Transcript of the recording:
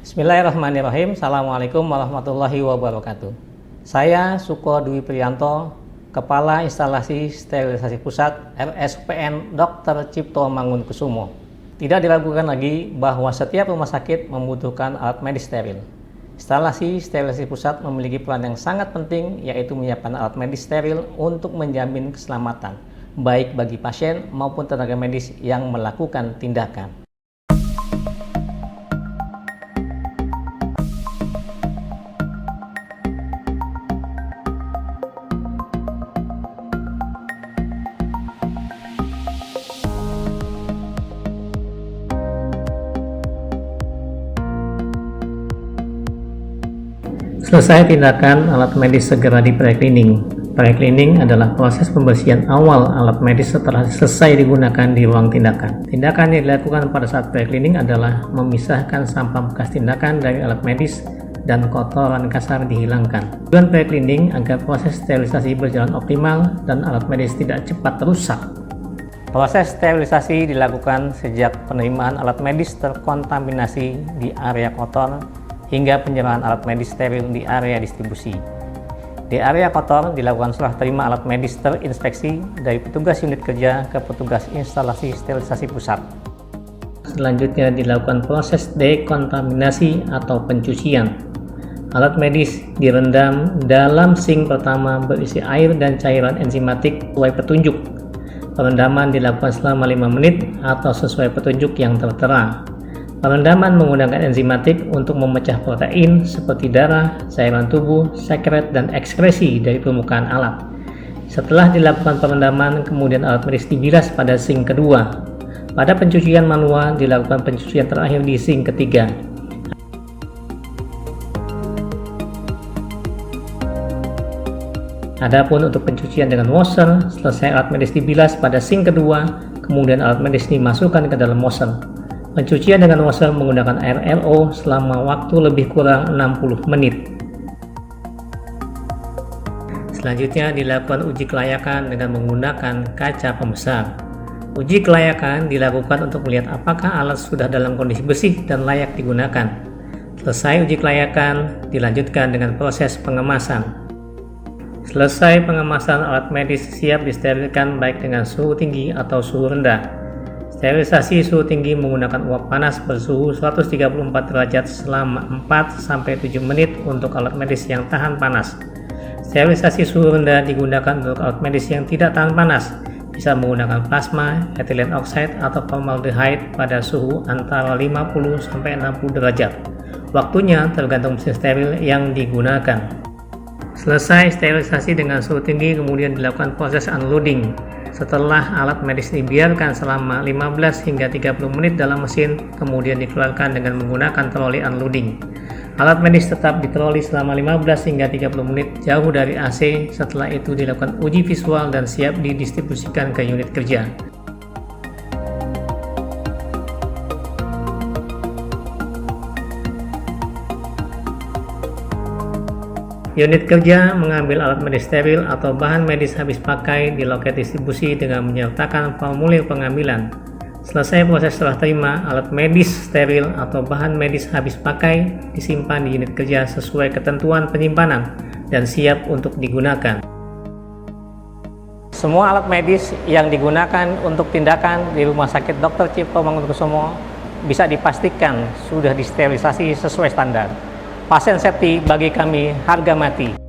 Bismillahirrahmanirrahim. Assalamualaikum warahmatullahi wabarakatuh. Saya Suko Dwi Priyanto, Kepala Instalasi Sterilisasi Pusat RSUPN Dr. Cipto Mangunkusumo. Tidak diragukan lagi bahwa setiap rumah sakit membutuhkan alat medis steril. Instalasi sterilisasi pusat memiliki peran yang sangat penting, yaitu menyiapkan alat medis steril untuk menjamin keselamatan, baik bagi pasien maupun tenaga medis yang melakukan tindakan. Selesai tindakan, alat medis segera di-pre-cleaning. Pre-cleaning adalah proses pembersihan awal alat medis setelah selesai digunakan di ruang tindakan. Tindakan yang dilakukan pada saat pre-cleaning adalah memisahkan sampah bekas tindakan dari alat medis dan kotoran kasar dihilangkan. Tujuan pre-cleaning agar proses sterilisasi berjalan optimal dan alat medis tidak cepat rusak. Proses sterilisasi dilakukan sejak penerimaan alat medis terkontaminasi di area kotor hingga penyerahan alat medis steril di area distribusi. Di area kotor dilakukan serah terima alat medis terinspeksi dari petugas unit kerja ke petugas instalasi sterilisasi pusat. Selanjutnya dilakukan proses dekontaminasi atau pencucian. Alat medis direndam dalam sink pertama berisi air dan cairan enzimatik sesuai petunjuk. Perendaman dilakukan selama 5 menit atau sesuai petunjuk yang tertera. Perendaman menggunakan enzimatik untuk memecah protein seperti darah, cairan tubuh, sekret, dan ekskresi dari permukaan alat. Setelah dilakukan perendaman, kemudian alat medis dibilas pada sink kedua. Pada pencucian manual dilakukan pencucian terakhir di sink ketiga. Adapun untuk pencucian dengan washer, selesai alat medis dibilas pada sink kedua, kemudian alat medis dimasukkan ke dalam washer. Pencucian dengan washer menggunakan air RO selama waktu lebih kurang 60 menit. Selanjutnya dilakukan uji kelayakan dengan menggunakan kaca pembesar. Uji kelayakan dilakukan untuk melihat apakah alat sudah dalam kondisi bersih dan layak digunakan. Selesai uji kelayakan, dilanjutkan dengan proses pengemasan. Selesai pengemasan, alat medis siap disterilkan baik dengan suhu tinggi atau suhu rendah. Sterilisasi suhu tinggi menggunakan uap panas bersuhu 134 derajat selama 4-7 menit untuk alat medis yang tahan panas. Sterilisasi suhu rendah digunakan untuk alat medis yang tidak tahan panas, bisa menggunakan plasma, ethylene oxide, atau formaldehyde pada suhu antara 50-60 derajat. Waktunya tergantung mesin steril yang digunakan. Selesai sterilisasi dengan suhu tinggi, kemudian dilakukan proses unloading. Setelah alat medis dibiarkan selama 15 hingga 30 menit dalam mesin, kemudian dikeluarkan dengan menggunakan troli unloading. Alat medis tetap ditroli selama 15 hingga 30 menit jauh dari AC, setelah itu dilakukan uji visual dan siap didistribusikan ke unit kerja. Unit kerja mengambil alat medis steril atau bahan medis habis pakai di loket distribusi dengan menyertakan formulir pengambilan. Selesai proses serah terima, alat medis steril atau bahan medis habis pakai disimpan di unit kerja sesuai ketentuan penyimpanan dan siap untuk digunakan. Semua alat medis yang digunakan untuk tindakan di Rumah Sakit Dr. Cipto Mangunkusumo bisa dipastikan sudah disterilisasi sesuai standar. Pasien safety bagi kami harga mati.